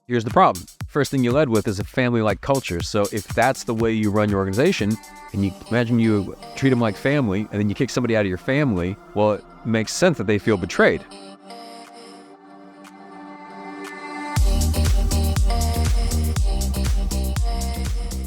Here's the problem. First thing you led with is a family-like culture. So if that's the way you run your organization, and you imagine you treat them like family, and then you kick somebody out of your family, well, it makes sense that they feel betrayed.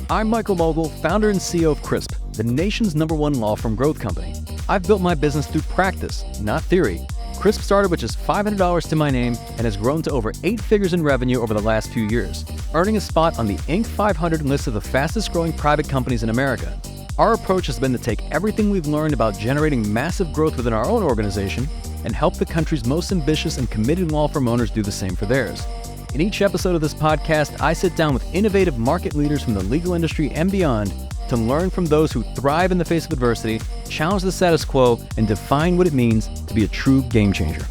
I'm Michael Mogill, founder and CEO of CRISP, the nation's #1 law firm growth company. I've built my business through practice, not theory. CRISP started with just $500 to my name and has grown to over 8 figures in revenue over the last few years, earning a spot on the Inc. 500 list of the fastest growing private companies in America. Our approach has been to take everything we've learned about generating massive growth within our own organization and help the country's most ambitious and committed law firm owners do the same for theirs. In each episode of this podcast, I sit down with innovative market leaders from the legal industry and beyond to learn from those who thrive in the face of adversity, challenge the status quo, and define what it means to be a true game changer.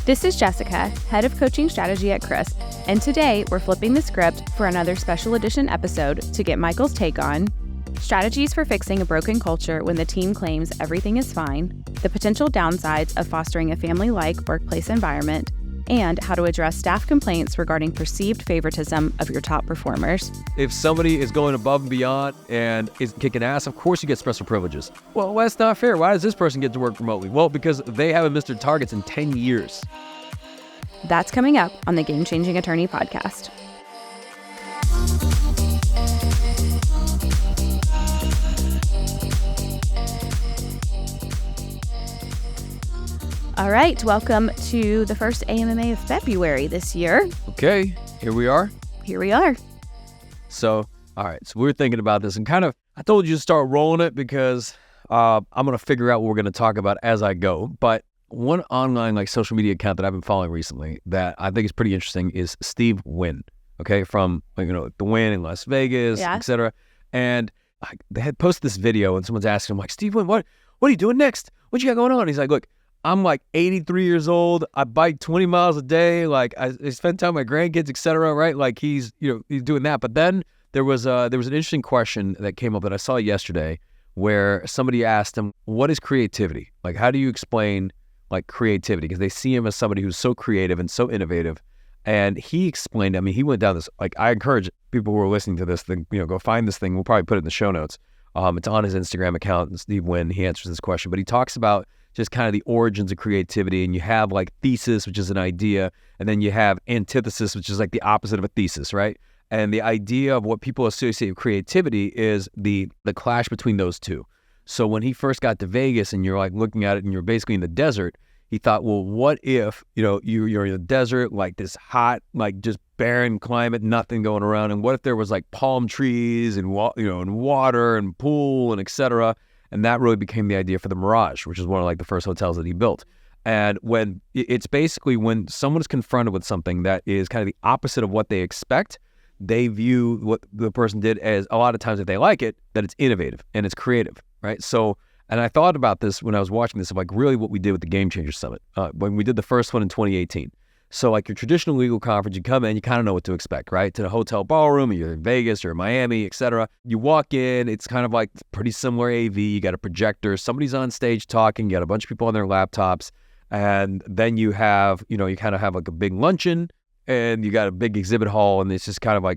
This is Jessica, Head of Coaching Strategy at CRISP, and today we're flipping the script for another special edition episode to get Michael's take on strategies for fixing a broken culture when the team claims everything is fine, the potential downsides of fostering a family-like workplace environment, and how to address staff complaints regarding perceived favoritism of your top performers. If somebody is going above and beyond and is kicking ass, of course you get special privileges. Well, that's not fair. Why does this person get to work remotely? Well, because they haven't missed their targets in 10 years. That's coming up on the Game Changing Attorney podcast. All right, welcome to the first AMMA of February this year. Okay, here we are. Here we are. So, all right, so we were thinking about this and I told you to start rolling it because I'm going to figure out what we're going to talk about as I go. But one online social media account that I've been following recently that I think is pretty interesting is Steve Wynn, okay, from the Wynn in Las Vegas, etc. And they had posted this video and someone's asking him Steve Wynn, what are you doing next? What you got going on? And he's like, look, I'm 83 years old. I bike 20 miles a day. I spend time with my grandkids, etc. Right? He's doing that. But then there was an interesting question that came up that I saw yesterday, where somebody asked him, "What is creativity? How do you explain creativity?" Because they see him as somebody who's so creative and so innovative. And he explained. I mean, he went down this. I encourage people who are listening to this thing, go find this thing. We'll probably put it in the show notes. It's on his Instagram account. And Steve Wynn, he answers this question, but he talks about just kind of the origins of creativity. And you have thesis, which is an idea, and then you have antithesis, which is the opposite of a thesis, right? And the idea of what people associate with creativity is the clash between those two. So when he first got to Vegas and you're looking at it and you're basically in the desert, he thought, well, what if, you're in the desert, this hot, just barren climate, nothing going around. And what if there was palm trees and, and water and pool and et cetera? And that really became the idea for the Mirage, which is one of the first hotels that he built. And when it's basically when someone is confronted with something that is kind of the opposite of what they expect, they view what the person did as, a lot of times if they like it, that it's innovative and it's creative, right? So, and I thought about this when I was watching this, of really what we did with the Game Changer Summit, when we did the first one in 2018. So your traditional legal conference, you come in, you kind of know what to expect, right? To the hotel ballroom, you're in Vegas or Miami, et cetera. You walk in, it's kind of pretty similar AV. You got a projector, somebody's on stage talking, you got a bunch of people on their laptops, and then you have, you kind of have a big luncheon, and you got a big exhibit hall, and it's just kind of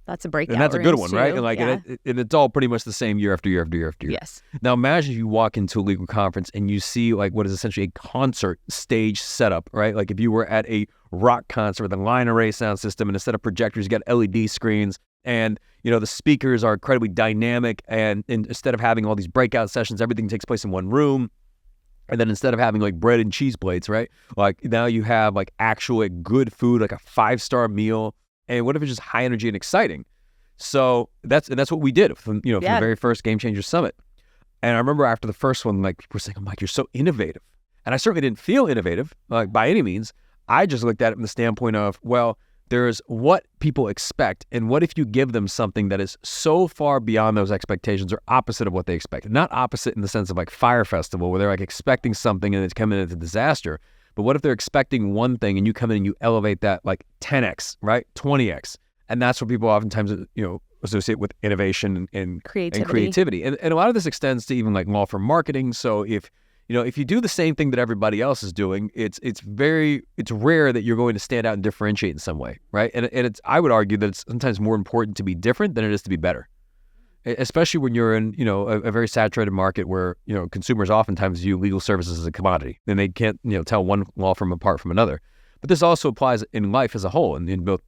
that's a breakout. And that's a good one, too. right? And and it's all pretty much the same year after year after year after year. Yes. Now imagine if you walk into a legal conference and you see what is essentially a concert stage setup, right? If you were at a rock concert with a line array sound system, and instead of projectors, you got LED screens, and the speakers are incredibly dynamic, and instead of having all these breakout sessions, everything takes place in one room. And then instead of having bread and cheese plates, right? Now you have actual good food, a 5-star meal. And what if it's just high energy and exciting? So that's what we did from the very first Game Changer Summit. And I remember after the first one, people were saying, "Oh, Mike, you're so innovative." And I certainly didn't feel innovative, by any means. I just looked at it from the standpoint of, well, there's what people expect, and what if you give them something that is so far beyond those expectations or opposite of what they expect? Not opposite in the sense of Fire Festival, where they're expecting something and it's coming into disaster. But what if they're expecting one thing and you come in and you elevate that 10x, right? 20x. And that's what people oftentimes, associate with innovation and creativity. And a lot of this extends to even law firm marketing. So if if you do the same thing that everybody else is doing, it's rare that you're going to stand out and differentiate in some way, right? And I would argue that it's sometimes more important to be different than it is to be better, especially when you're in, a very saturated market where, consumers oftentimes view legal services as a commodity and they can't, tell one law firm apart from another. But this also applies in life as a whole and in both,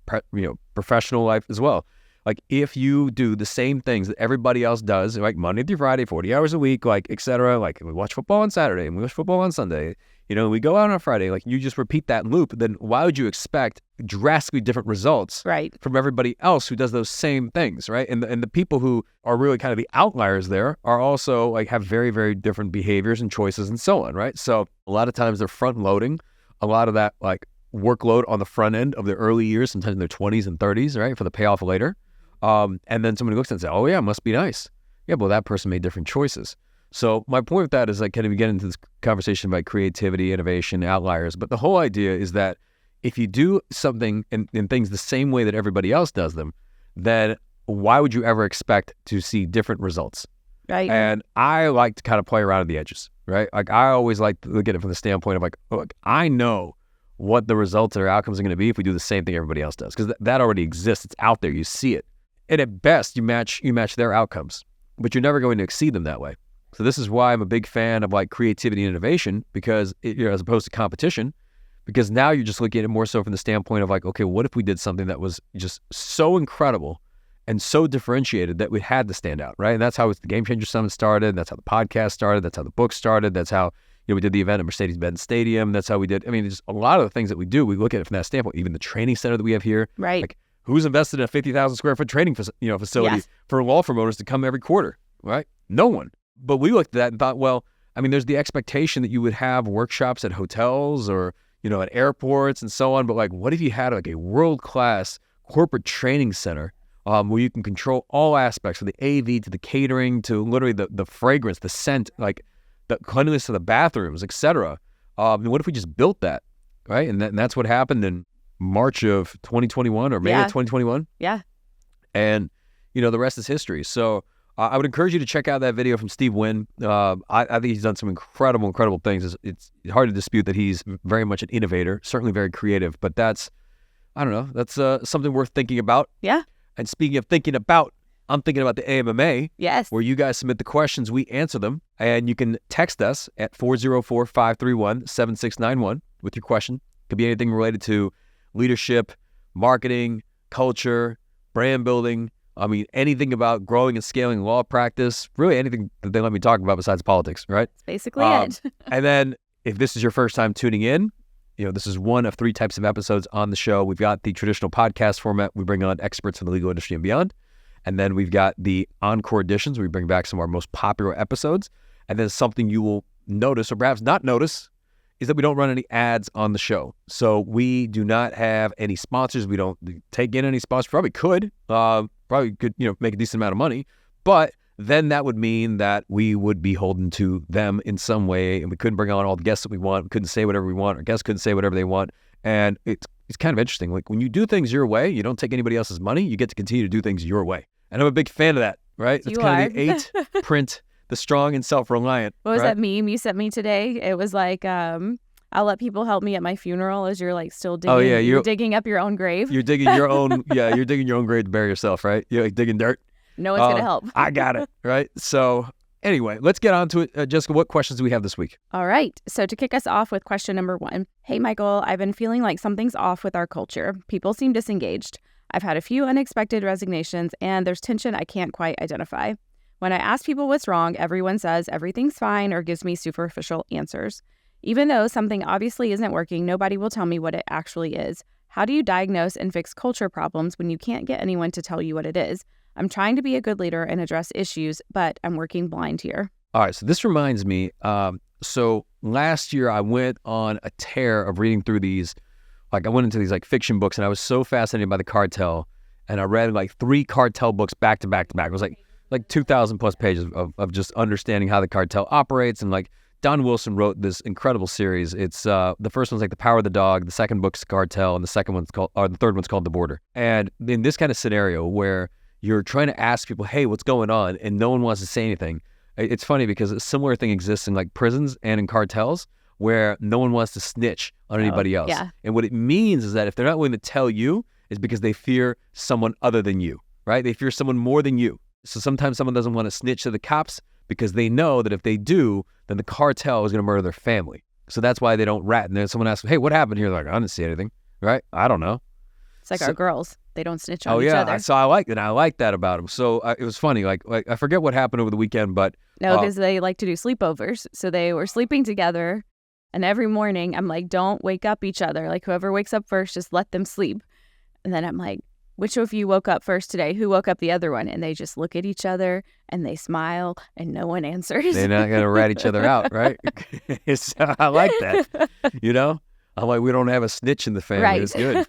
professional life as well. Like if you do the same things that everybody else does, like Monday through Friday, 40 hours a week, like et cetera, like we watch football on Saturday and we watch football on Sunday, we go out on Friday, like you just repeat that loop, then why would you expect drastically different results from everybody else who does those same things, right? And the people who are really kind of the outliers there are also like have very, very different behaviors and choices and so on, right? So a lot of times they're front loading a lot of that like workload on the front end of their early years, sometimes in their 20s and 30s, right, for the payoff later. And then somebody looks and says, oh yeah, must be nice. Yeah, well, that person made different choices. So my point with that is like kind of get into this conversation about creativity, innovation, outliers. But the whole idea is that if you do something and things the same way that everybody else does them, then why would you ever expect to see different results? Right. And I like to kind of play around at the edges, right? Like I always like to look at it from the standpoint of like, look, I know what the results or outcomes are going to be if we do the same thing everybody else does, because that already exists. It's out there. You see it. And at best, you match their outcomes, but you're never going to exceed them that way. So this is why I'm a big fan of like creativity and innovation, because as opposed to competition, because now you're just looking at it more so from the standpoint of like, okay, what if we did something that was just so incredible and so differentiated that we had to stand out, right? And that's how the Game Changer Summit started. That's how the podcast started. That's how the book started. That's how we did the event at Mercedes-Benz Stadium. That's how we did. I mean, just a lot of the things that we do, we look at it from that standpoint. Even the training center that we have here, right? Like, who's invested in a 50,000 square foot training facility for law firm owners to come every quarter, right? No one. But we looked at that and thought, well, I mean, there's the expectation that you would have workshops at hotels or, at airports and so on. But like, what if you had like a world-class corporate training center where you can control all aspects from the AV to the catering to literally the fragrance, the scent, like the cleanliness of the bathrooms, et cetera. What if we just built that, right? And that's what happened in March of 2021 or May of 2021. Yeah. And, the rest is history. So I would encourage you to check out that video from Steve Wynn. I think he's done some incredible things. It's hard to dispute that he's very much an innovator, certainly very creative, but that's something worth thinking about. Yeah. And speaking of thinking about, I'm thinking about the AMMA. Yes. Where you guys submit the questions, we answer them, and you can text us at 404-531-7691 with your question. It could be anything related to leadership, marketing, culture, brand building. I mean, anything about growing and scaling law practice, really anything that they let me talk about besides politics, right? That's basically it. And then if this is your first time tuning in, this is one of 3 types of episodes on the show. We've got the traditional podcast format. We bring on experts from the legal industry and beyond. And then we've got the encore editions. We bring back some of our most popular episodes. And then something you will notice or perhaps not notice is that we don't run any ads on the show. So we do not have any sponsors. We don't take in any sponsors. Probably could make a decent amount of money. But then that would mean that we would be holding to them in some way, and we couldn't bring on all the guests that we want. We couldn't say whatever we want. Our guests couldn't say whatever they want. And it's kind of interesting. Like when you do things your way, you don't take anybody else's money. You get to continue to do things your way. And I'm a big fan of that, right? That's kind of the 8 print, the strong and self-reliant. What was that meme you sent me today? It was like, I'll let people help me at my funeral as you're like still digging. Oh, yeah, you're digging up your own grave. You're digging your own, you're digging your own grave to bury yourself, right? You're like digging dirt. No one's going to help. I got it, right? So anyway, let's get on to it. Jessica, what questions do we have this week? All right. So to kick us off with question number 1. Hey, Michael, I've been feeling like something's off with our culture. People seem disengaged. I've had a few unexpected resignations, and there's tension I can't quite identify. When I ask people what's wrong, everyone says everything's fine or gives me superficial answers. Even though something obviously isn't working, nobody will tell me what it actually is. How do you diagnose and fix culture problems when you can't get anyone to tell you what it is? I'm trying to be a good leader and address issues, but I'm working blind here. All right, so this reminds me, so last year I went on a tear of reading through these, I went into these fiction books, and I was so fascinated by the cartel, and I read 3 cartel books back to back to back. It was like 2,000 plus pages of just understanding how the cartel operates, and Don Wilson wrote this incredible series. It's the first one's The Power of the Dog, the second book's Cartel, and the third one's called The Border. And in this kind of scenario where you're trying to ask people, hey, what's going on? And no one wants to say anything. It's funny because a similar thing exists in like prisons and in cartels where no one wants to snitch on anybody else. Yeah. And what it means is that if they're not willing to tell you, is because they fear someone other than you, right? They fear someone more than you. So sometimes someone doesn't want to snitch to the cops because they know that if they do, then the cartel is going to murder their family. So that's why they don't rat. And then someone asks, hey, what happened here? They're like, I didn't see anything, right? I don't know. It's like our girls. They don't snitch on each yeah. other. So I like that about them. So it was funny. Like I forget what happened over the weekend, but no, because they like to do sleepovers. So they were sleeping together, and every morning I'm like, don't wake up each other. Like whoever wakes up first, just let them sleep. And then I'm like, which of you woke up first today? Who woke up the other one? And they just look at each other and they smile and no one answers. They're not going to rat each other out, right? I like that. I'm like, we don't have a snitch in the family. Right. It's good.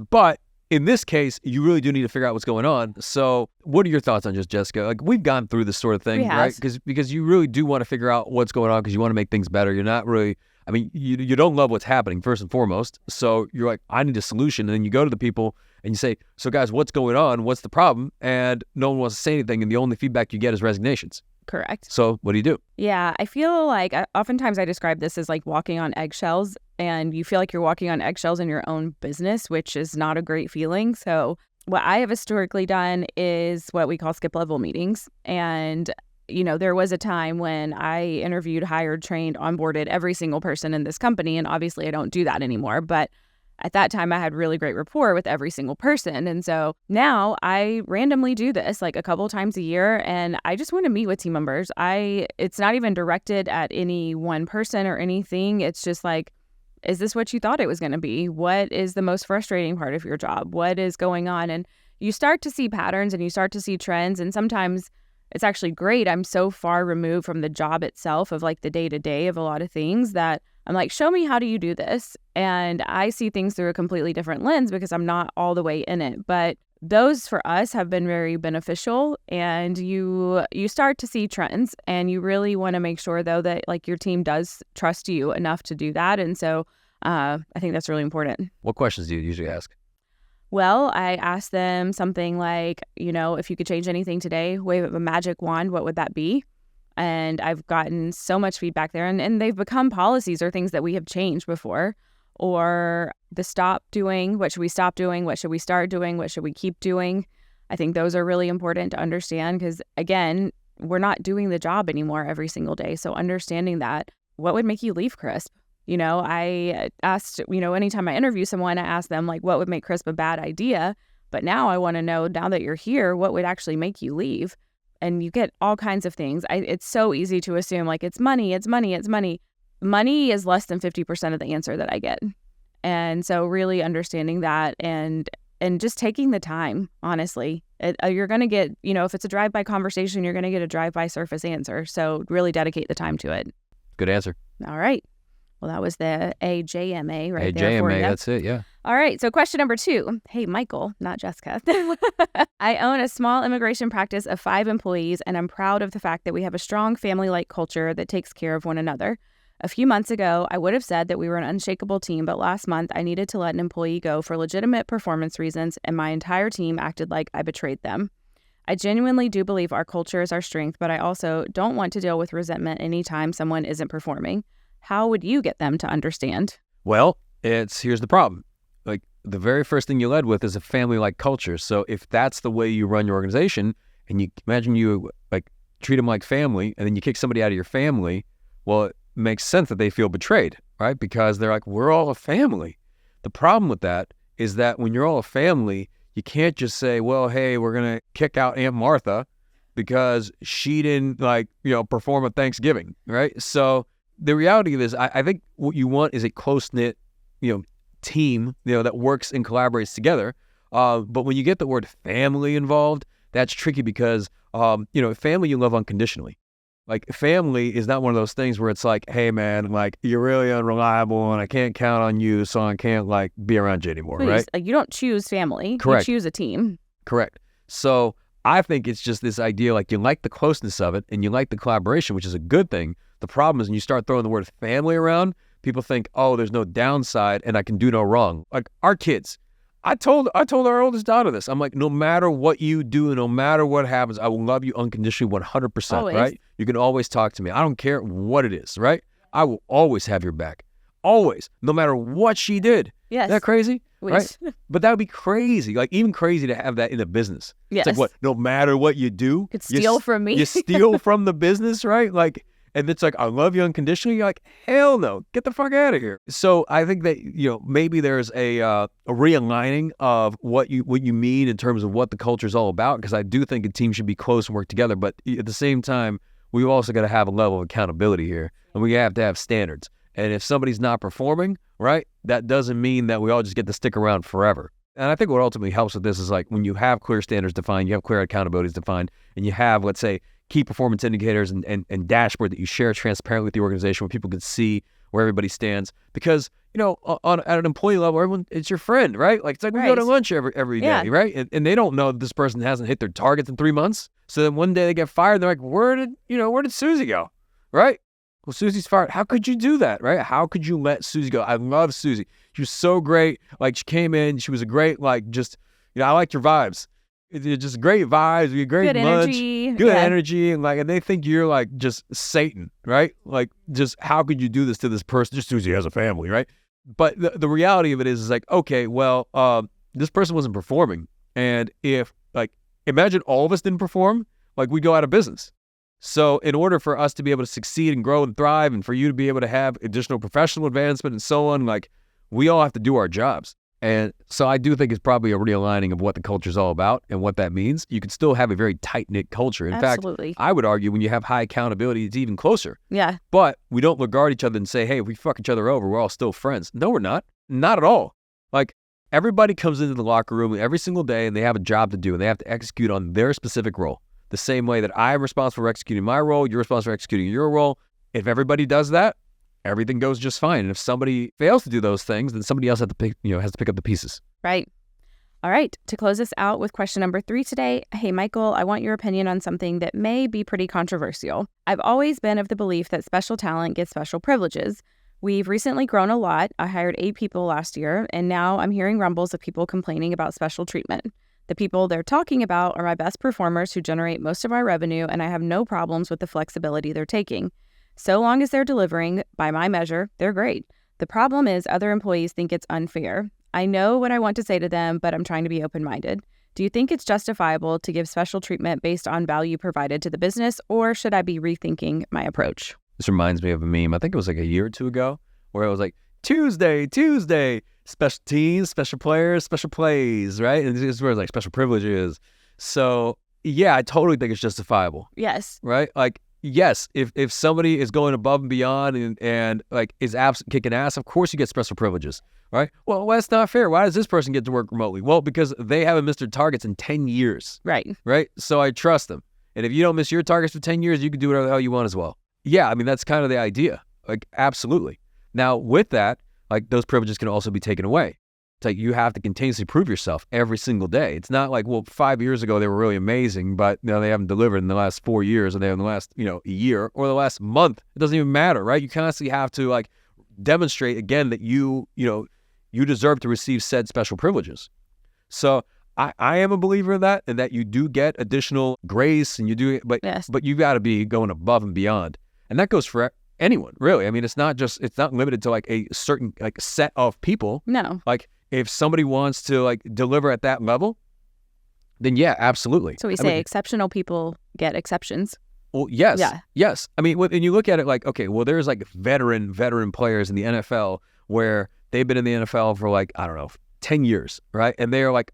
But in this case, you really do need to figure out what's going on. So what are your thoughts on just Jessica? Like we've gone through this sort of thing, right? Because you really do want to figure out what's going on because you want to make things better. You're not really, you don't love what's happening first and foremost. So you're like, I need a solution. And then you go to the people and you say, so guys, what's going on? What's the problem? And no one wants to say anything. And the only feedback you get is resignations. Correct. So what do you do? Yeah, I feel like oftentimes I describe this as like walking on eggshells, and you feel like you're walking on eggshells in your own business, which is not a great feeling. So what I have historically done is what we call skip level meetings. And, there was a time when I interviewed, hired, trained, onboarded every single person in this company. And obviously I don't do that anymore. But at that time, I had really great rapport with every single person. And so now I randomly do this like a couple times a year, and I just want to meet with team members. It's not even directed at any one person or anything. It's just like, is this what you thought it was going to be? What is the most frustrating part of your job? What is going on? And you start to see patterns and you start to see trends. And sometimes it's actually great. I'm so far removed from the job itself of like the day-to-day of a lot of things that I'm like, show me, how do you do this? And I see things through a completely different lens because I'm not all the way in it. But those for us have been very beneficial, and you start to see trends, and you really want to make sure though that like your team does trust you enough to do that. And so I think that's really important. What questions do you usually ask? Well, I ask them something like, if you could change anything today, wave a magic wand, what would that be? And I've gotten so much feedback there, and they've become policies or things that we have changed before. Or the stop doing, what should we stop doing? What should we start doing? What should we keep doing? I think those are really important to understand because, again, we're not doing the job anymore every single day. So understanding that, what would make you leave CRISP? I asked, anytime I interview someone, I ask them like, what would make CRISP a bad idea? But now I want to know, now that you're here, what would actually make you leave? And you get all kinds of things. It's so easy to assume like it's money, it's money, it's money. Money is less than 50% of the answer that I get. And so really understanding that and just taking the time, honestly. You're going to get, if it's a drive-by conversation, you're going to get a drive-by surface answer. So really dedicate the time to it. Good answer. All right. Well, that was the AJMA right there for you. That's it, yeah. All right, so question number 2. Hey, Michael, not Jessica. I own a small immigration practice of 5 employees, and I'm proud of the fact that we have a strong family-like culture that takes care of one another. A few months ago, I would have said that we were an unshakable team, but last month I needed to let an employee go for legitimate performance reasons, and my entire team acted like I betrayed them. I genuinely do believe our culture is our strength, but I also don't want to deal with resentment anytime someone isn't performing. How would you get them to understand? Well, here's the problem. Like the very first thing you led with is a family-like culture. So if that's the way you run your organization, and you imagine you like treat them like family, and then you kick somebody out of your family, well, it makes sense that they feel betrayed, right? Because they're like, we're all a family. The problem with that is that when you're all a family, you can't just say, well, hey, we're gonna kick out Aunt Martha because she didn't perform at Thanksgiving, right? So the reality of this, I think what you want is a close-knit, team, that works and collaborates together. But when you get the word family involved, that's tricky because, family you love unconditionally. Like family is not one of those things where it's like, hey man, like you're really unreliable and I can't count on you, so I can't be around you anymore, right? Like you don't choose family. Correct. You choose a team. Correct. So I think it's just this idea, like you like the closeness of it and you like the collaboration, which is a good thing. The problem is when you start throwing the word family around, people think, oh, there's no downside and I can do no wrong. Like our kids, I told our oldest daughter this. I'm like, no matter what you do, no matter what happens, I will love you unconditionally 100%, Always. right? You can always talk to me. I don't care what it is, right? I will always have your back. Always. No matter what she did. Yes. Isn't that crazy? Yes. Right? But that would be crazy. Like, even crazy to have that in a business. Yes. It's like, what? No matter what you do. You could steal from me. You steal from the business, right? Like, and it's like, I love you unconditionally. You're like, hell no, get the fuck out of here. So I think that, maybe there's a realigning of what you mean in terms of what the culture is all about, because I do think a team should be close and work together. But at the same time, we've also got to have a level of accountability here, and we have to have standards. And if somebody's not performing, right, that doesn't mean that we all just get to stick around forever. And I think what ultimately helps with this is, like, when you have clear standards defined, you have clear accountabilities defined, and you have, let's say, key performance indicators and dashboard that you share transparently with the organization where people can see where everybody stands. Because, at an employee level, everyone, it's your friend, right? Like, it's like we go to lunch every day, right? And they don't know that this person hasn't hit their targets in 3 months. So then one day they get fired, they're like, where did Susie go, right? Well, Susie's fired. How could you do that, right? How could you let Susie go? I love Susie. She was so great. Like, she came in, she was a great, like, just, I liked your vibes. It's just great vibes. We had great Good lunch, energy. good energy, and they think you're like just Satan, right? Like, just how could you do this to this person? Just Susie has a family, right? But the reality of it is like, okay, well, this person wasn't performing, and if, like, imagine all of us didn't perform, like, we'd go out of business. So in order for us to be able to succeed and grow and thrive, and for you to be able to have additional professional advancement and so on, like, we all have to do our jobs. And so I do think it's probably a realigning of what the culture is all about and what that means. You can still have a very tight-knit culture. In Absolutely. fact, I would argue when you have high accountability, it's even closer. Yeah. But we don't regard each other and say, hey, if we fuck each other over, we're all still friends. No, we're not. Not at all. Like, everybody comes into the locker room every single day, and they have a job to do, and they have to execute on their specific role. The same way that I'm responsible for executing my role, you're responsible for executing your role. If everybody does that, everything goes just fine. And if somebody fails to do those things, then somebody else has to pick up the pieces. Right. All right. To close us out with question number 3 today. Hey, Michael, I want your opinion on something that may be pretty controversial. I've always been of the belief that special talent gets special privileges. We've recently grown a lot. I hired 8 people last year, and now I'm hearing rumbles of people complaining about special treatment. The people they're talking about are my best performers who generate most of our revenue, and I have no problems with the flexibility they're taking. So long as they're delivering, by my measure, they're great. The problem is other employees think it's unfair. I know what I want to say to them, but I'm trying to be open-minded. Do you think it's justifiable to give special treatment based on value provided to the business, or should I be rethinking my approach? This reminds me of a meme. I think it was like a year or two ago, where it was like, Tuesday, special teams, special players, special plays, right? And this is where it's like special privileges. So, yeah, I totally think it's justifiable. Yes. Right? Like, yes, if somebody is going above and beyond and like is kicking ass, of course you get special privileges, right? Well, that's not fair. Why does this person get to work remotely? Well, because they haven't missed their targets in 10 years. Right. Right? So I trust them. And if you don't miss your targets for 10 years, you can do whatever the hell you want as well. Yeah, I mean, that's kind of the idea. Like, absolutely. Now, with that, like, those privileges can also be taken away. It's like you have to continuously prove yourself every single day. It's not like, well, 5 years ago they were really amazing, but they haven't delivered in the last 4 years, or they have in the last, a year or the last month. It doesn't even matter, right? You constantly have to like demonstrate again that you deserve to receive said special privileges. So I am a believer in that, and that you do get additional grace, and you do, but you've got to be going above and beyond, and that goes for anyone, really. I mean, it's not limited to like a certain like set of people. No. Like, if somebody wants to like deliver at that level, then yeah, absolutely. So we say exceptional people get exceptions. Well, yes. Yeah. Yes. I mean, when you look at it like, okay, well, there's like veteran players in the NFL where they've been in the NFL for like, I don't know, 10 years, right? And they're like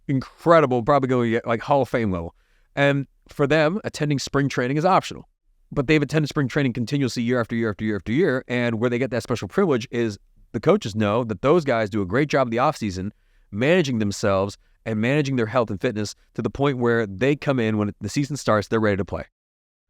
incredible, probably going to get like Hall of Fame level. And for them, attending spring training is optional. But they've attended spring training continuously year after year after year after year. And where they get that special privilege is the coaches know that those guys do a great job in the offseason managing themselves and managing their health and fitness to the point where they come in when the season starts, they're ready to play.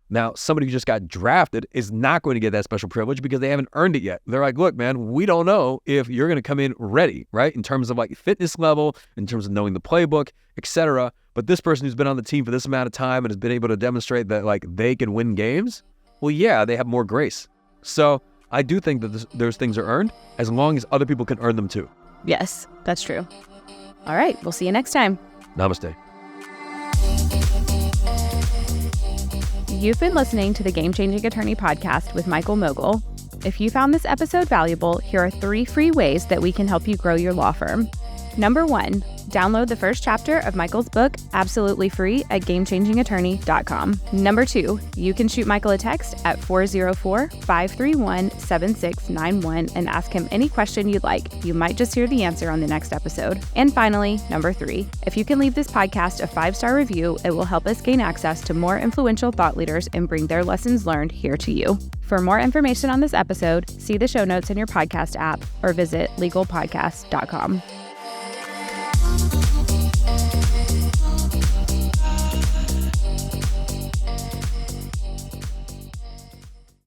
Now, somebody who just got drafted is not going to get that special privilege because they haven't earned it yet. They're like, look, man, we don't know if you're going to come in ready, right? In terms of like fitness level, in terms of knowing the playbook, etc. But this person who's been on the team for this amount of time and has been able to demonstrate that like they can win games, well, yeah, they have more grace. So I do think that those things are earned as long as other people can earn them too. Yes, that's true. All right, we'll see you next time. Namaste. You've been listening to the Game Changing Attorney podcast with Michael Mogill. If you found this episode valuable, here are 3 free ways that we can help you grow your law firm. Number 1, download the first chapter of Michael's book absolutely free at gamechangingattorney.com. Number 2, you can shoot Michael a text at 404-531-7691 and ask him any question you'd like. You might just hear the answer on the next episode. And finally, number 3, if you can leave this podcast a 5-star review, it will help us gain access to more influential thought leaders and bring their lessons learned here to you. For more information on this episode, see the show notes in your podcast app or visit legalpodcast.com.